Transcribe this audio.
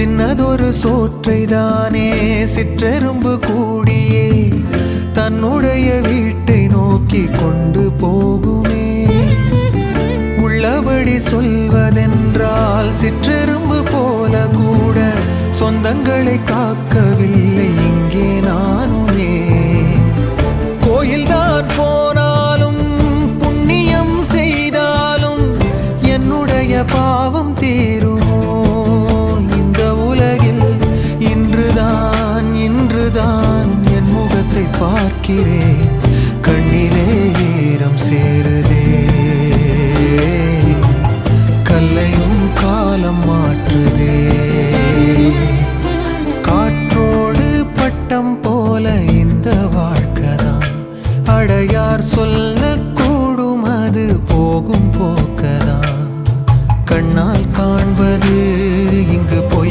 சின்னதொரு சோற்றைதானே சிற்றெரும்பு கூடியே தன்னுடைய வீட்டை நோக்கி கொண்டு போகுமே. உள்ளபடி சொல்வதென்றால் சிற்றெரும்பு போல கூட சொந்தங்களை காக்கவில்லை இங்கே நானுமே. கோயில்தான் போனாலும் புண்ணியம் செய்தாலும் என்னுடைய பாவம் தீருமோ? இந்த உலகில் இன்றுதான் என் முகத்தை பார்க்கிறேன்.